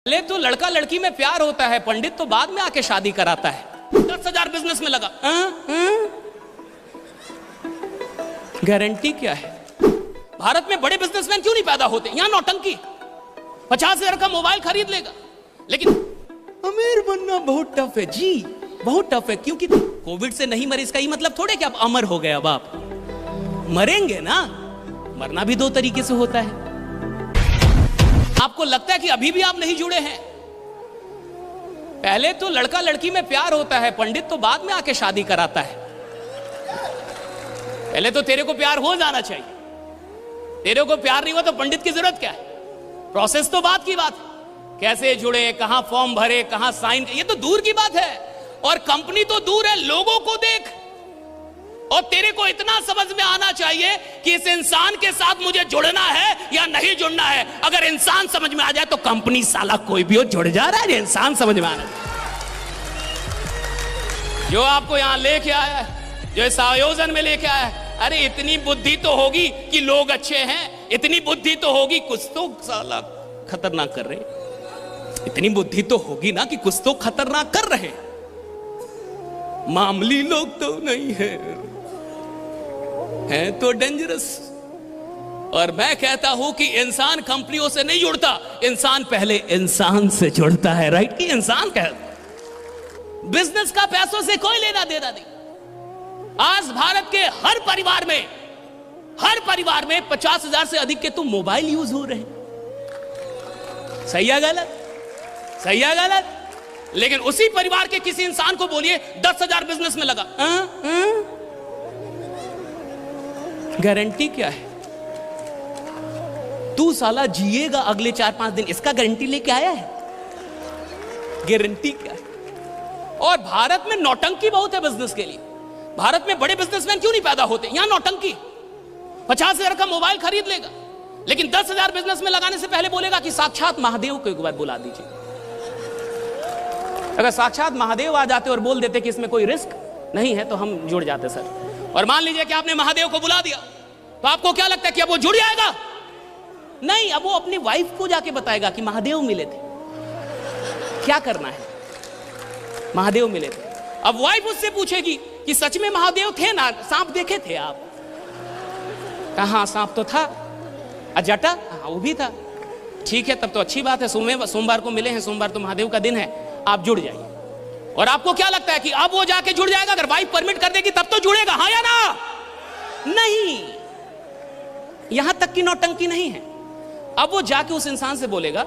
पहले तो लड़का लड़की में प्यार होता है, पंडित तो बाद में आके शादी कराता है। 10,000 बिजनेस में लगा, गारंटी क्या है? भारत में बड़े बिजनेसमैन क्यों नहीं पैदा होते? यहां नौटंकी। 50,000 का मोबाइल खरीद लेगा, लेकिन अमीर बनना बहुत टफ है जी, बहुत टफ है। क्योंकि कोविड से नहीं मरे इसका ही मतलब थोड़े कि आप अमर हो गए। अब आप मरेंगे ना, मरना भी दो तरीके से होता है। आपको लगता है कि अभी भी आप नहीं जुड़े हैं? पहले तो लड़का लड़की में प्यार होता है, पंडित तो बाद में आके शादी कराता है। पहले तो तेरे को प्यार हो जाना चाहिए। तेरे को प्यार नहीं हुआ तो पंडित की जरूरत क्या है? प्रोसेस तो बात की बात है, कैसे जुड़े, कहां फॉर्म भरे, कहां साइन, ये तो दूर की बात है। और कंपनी तो दूर है, लोगों को देख। और तेरे को इतना समझ में आना चाहिए कि इस इंसान के साथ मुझे जुड़ना है या नहीं जुड़ना है। अगर इंसान समझ में आ जाए तो कंपनी साला कोई भी हो जुड़ जा रहा है। इंसान समझ में आना, जो आपको यहां लेके आया है, जो इस आयोजन में लेके आया है, अरे इतनी बुद्धि तो होगी कि लोग अच्छे हैं, इतनी बुद्धि तो होगी कुछ तो साला खतरनाक कर रहे। इतनी बुद्धि तो होगी ना कि कुछ तो खतरनाक कर रहे। मामूली लोग तो नहीं है, हैं तो डेंजरस। और मैं कहता हूं कि इंसान कंपनियों से नहीं जुड़ता, इंसान पहले इंसान से जुड़ता है। राइट? कि इंसान कहता, बिजनेस का पैसों से कोई लेना देना नहीं। आज भारत के हर परिवार में 50,000 से अधिक के तो मोबाइल यूज हो रहे हैं। सही है गलत? सही है गलत? लेकिन उसी परिवार के किसी इंसान को बोलिए 10,000 बिजनेस में लगा, गारंटी क्या है? तू साला जिएगा अगले 4-5 दिन, इसका गारंटी लेके आया है? गारंटी क्या है? और भारत में नौटंकी बहुत है बिजनेस के लिए। भारत में बड़े बिजनेसमैन क्यों नहीं पैदा होते? यहां नौटंकी। 50,000 का मोबाइल खरीद लेगा, लेकिन 10,000 बिजनेस में लगाने से पहले बोलेगा कि साक्षात महादेव को एक बार बुला दीजिए। अगर साक्षात महादेव आ जाते और बोल देते कि इसमें कोई रिस्क नहीं है तो हम जुड़ जाते सर। और मान लीजिए कि आपने महादेव को बुला दिया, तो आपको क्या लगता है कि अब वो जुड़ जाएगा? नहीं, अब वो अपनी वाइफ को जाके बताएगा कि महादेव मिले थे। क्या करना है? महादेव मिले थे। अब वाइफ उससे पूछेगी कि सच में महादेव थे ना, सांप देखे थे आप? कहां सांप तो था, अजटा हाँ वो भी था। ठीक है, तब तो अच्छी बात है, सोमवार को मिले हैं, सोमवार तो महादेव का दिन है, आप जुड़ जाइए। और आपको क्या लगता है कि अब वो जाके जुड़ जाएगा? अगर वाइफ परमिट कर देगी तब तो जुड़ेगा, हाँ या ना? नहीं, यहां तक की नौटंकी नहीं है। अब वो जाके उस इंसान से बोलेगा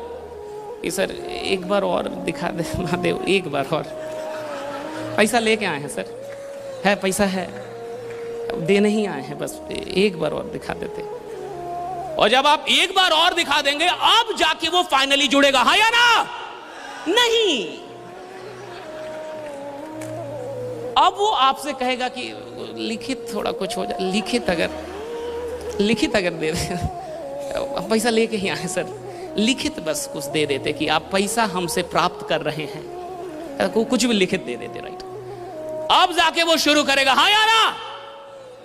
कि सर एक बार और दिखा दे महादेव, एक बार और। पैसा लेके आए हैं सर, है पैसा है, दे नहीं आए हैं, बस एक बार और दिखा देते। और जब आप एक बार और दिखा देंगे, अब जाके वो फाइनली जुड़ेगा, हाँ या ना? नहीं, अब वो आपसे कहेगा कि लिखित थोड़ा कुछ हो जाए, लिखित अगर दे दे, पैसा लेके ही आए सर, लिखित बस कुछ दे देते कि आप पैसा हमसे प्राप्त कर रहे हैं, कुछ भी लिखित दे देते। राइट? अब जाके वो शुरू करेगा, हाँ या ना?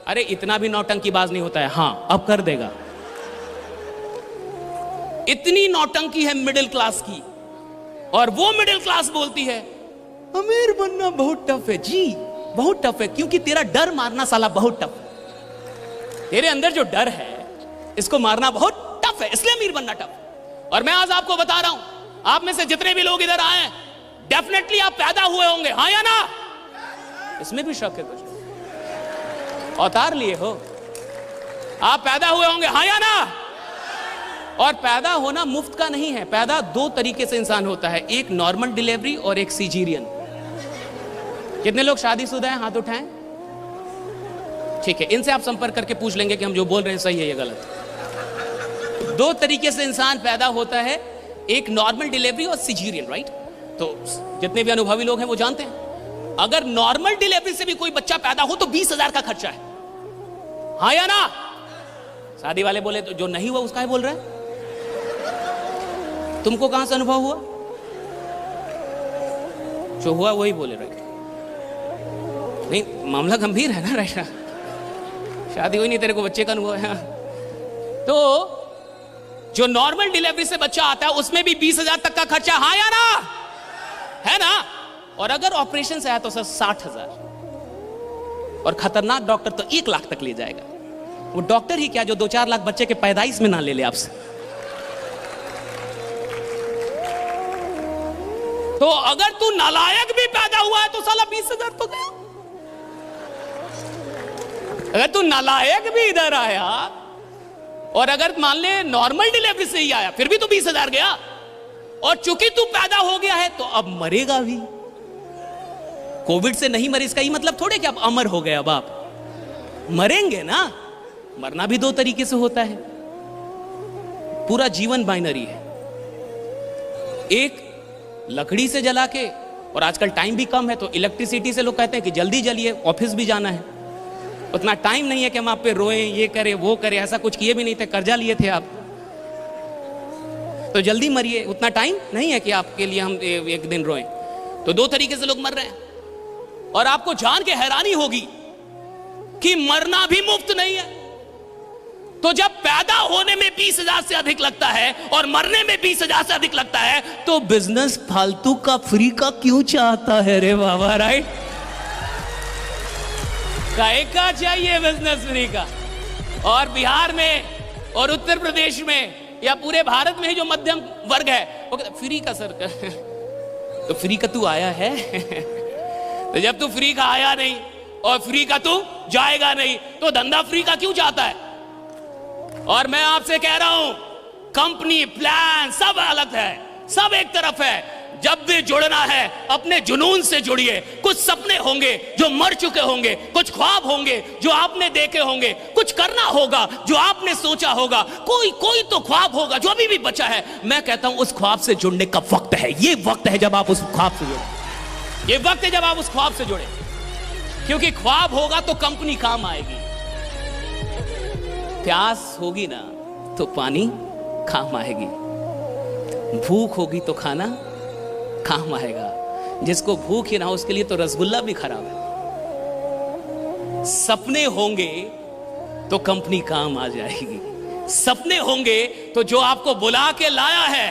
अरे इतना भी नौटंकीबाज नहीं होता है, हाँ अब कर देगा। इतनी नौटंकी है मिडिल क्लास की, और वो मिडिल क्लास बोलती है अमीर बनना बहुत टफ है जी, बहुत टफ है। क्योंकि तेरा डर मारना साला बहुत टफ है। तेरे अंदर जो डर है इसको मारना बहुत टफ है, इसलिए अमीर बनना टफ। और मैं आज आपको बता रहा हूं, आप में से जितने भी लोग इधर आए, डेफिनेटली आप पैदा हुए होंगे, हाँ या ना? इसमें भी शक है? कुछ अवतार लिए हो, आप पैदा हुए होंगे, हाँ या ना? और पैदा होना मुफ्त का नहीं है। पैदा दो तरीके से इंसान होता है, एक नॉर्मल डिलीवरी और एक सीजेरियन। कितने लोग शादीशुदा हैं? हाथ उठाएं। ठीक है, इनसे आप संपर्क करके पूछ लेंगे कि हम जो बोल रहे हैं सही है या गलत। दो तरीके से इंसान पैदा होता है, एक नॉर्मल डिलीवरी और सीजेरियन। राइट? तो जितने भी अनुभवी लोग हैं वो जानते हैं, अगर नॉर्मल डिलीवरी से भी कोई बच्चा पैदा हो तो 20,000 का खर्चा है, हाँ या ना? शादी वाले बोले तो जो नहीं हुआ उसका ही बोल रहा है। तुमको कहां से अनुभव हुआ? जो हुआ वही बोले। राइट? नहीं, मामला गंभीर है ना। राइट? शादी हुई नहीं, तेरे को बच्चे का अनुभव है। तो जो नॉर्मल डिलीवरी से बच्चा आता है उसमें भी 20,000 तक का खर्चा, हाँ या ना, है ना। और अगर ऑपरेशन से आया तो सर 60,000, और खतरनाक डॉक्टर तो 1 लाख तक ले जाएगा। वो डॉक्टर ही क्या जो 2-4 लाख बच्चे के पैदाइश में ना ले ले आपसे। तो अगर तू नालायक भी पैदा हुआ है तो साला 20,000 तो गया। अगर तू नालायक भी इधर आया और अगर मान ले नॉर्मल डिलीवरी से ही आया फिर भी तो 20,000 गया। और चूंकि तू पैदा हो गया है तो अब मरेगा भी। कोविड से नहीं मरे इसका ही मतलब थोड़े कि अब अमर हो गए, अब आप मरेंगे ना। मरना भी 2 तरीके से होता है। पूरा जीवन बाइनरी है, एक लकड़ी से जला के, और आजकल टाइम भी कम है तो इलेक्ट्रिसिटी से लोग कहते हैं कि जल्दी जलिए, ऑफिस भी जाना है, उतना टाइम नहीं है कि हम आप पे रोएं, ये करें वो करें। ऐसा कुछ किए भी नहीं थे, कर्जा लिए थे आप, तो जल्दी मरिए, उतना टाइम नहीं है कि आपके लिए हम एक दिन रोएं। तो 2 तरीके से लोग मर रहे हैं। और आपको जान के हैरानी होगी कि मरना भी मुफ्त नहीं है। तो जब पैदा होने में 20,000 से अधिक लगता है और मरने में 20,000 से अधिक लगता है, तो बिजनेस फालतू का फ्री का क्यों चाहता है रे बाबा, राइट? काहे का चाहिए बिजनेस फ्री का? और बिहार में और उत्तर प्रदेश में या पूरे भारत में ही जो मध्यम वर्ग है वो कहता फ्री का सर तो फ्री का तू आया है तो जब तू फ्री का आया नहीं और फ्री का तू जाएगा नहीं तो धंधा फ्री का क्यों चाहता है? और मैं आपसे कह रहा हूं, कंपनी प्लान सब अलग है, सब एक तरफ है। जब भी जुड़ना है अपने जुनून से जुड़िए। कुछ सपने होंगे जो मर चुके होंगे, कुछ ख्वाब होंगे जो आपने देखे होंगे, कुछ करना होगा जो आपने सोचा होगा, कोई तो ख्वाब होगा जो अभी भी बचा है। मैं कहता हूं उस ख्वाब से जुड़ने का वक्त है। ये वक्त है जब आप उस ख्वाब से जुड़े, ये वक्त है जब आप उस ख्वाब से जुड़े, क्योंकि ख्वाब होगा तो कंपनी काम आएगी। प्यास होगी ना तो पानी काम आएगी, भूख होगी तो खाना काम आएगा। जिसको भूख ही ना हो उसके लिए तो रसगुल्ला भी खराब है। सपने होंगे तो कंपनी काम आ जाएगी। सपने होंगे तो जो आपको बुला के लाया है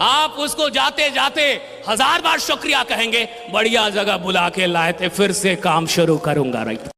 आप उसको जाते जाते 1000 बार शुक्रिया कहेंगे, बढ़िया जगह बुला के लाए थे, फिर से काम शुरू करूंगा, राइट?